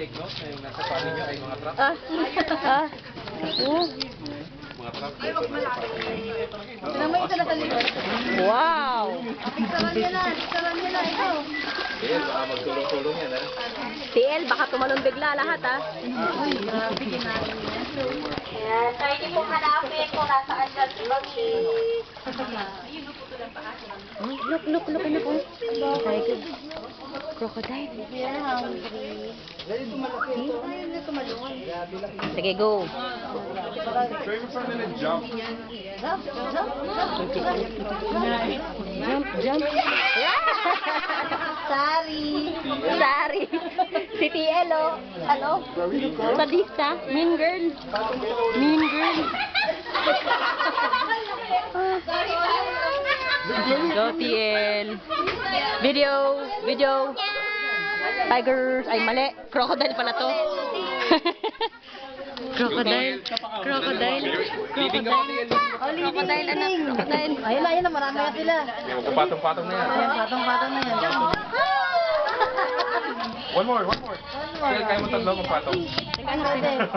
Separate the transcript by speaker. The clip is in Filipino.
Speaker 1: take note na yung nasa panin nyo ay mga trap. Mga trap.
Speaker 2: Tignan mo isa na sa likod.
Speaker 3: Wow!
Speaker 2: Picturean niya na, ikaw.
Speaker 1: Sige, baka magtulong-tulong yan, ha?
Speaker 3: TL, baka tumalon bigla lahat, ha?
Speaker 2: Uy, grabe, ginagawa niya.
Speaker 4: Ayan, so hindi po hanapin kung nasaan dyan si Bagi.
Speaker 3: Look, ano po? Crocodile.
Speaker 2: Yan, hungry.
Speaker 3: Sige, go. Jump.
Speaker 2: Sorry.
Speaker 3: Sorry. Si TL, oh. Ano? Sadista. Mean girl. Go, TL. Video. Tigers. Ay, mali. Crocodile pala to. Crocodile. Crocodile, anak. Crocodile.
Speaker 2: Ayun na, marami na sila.
Speaker 1: Yung patong-patong na yan.
Speaker 2: Ayan, patong-patong na yan.
Speaker 1: One more. Kaya mo tatlo kung patong.
Speaker 2: Tingnan natin.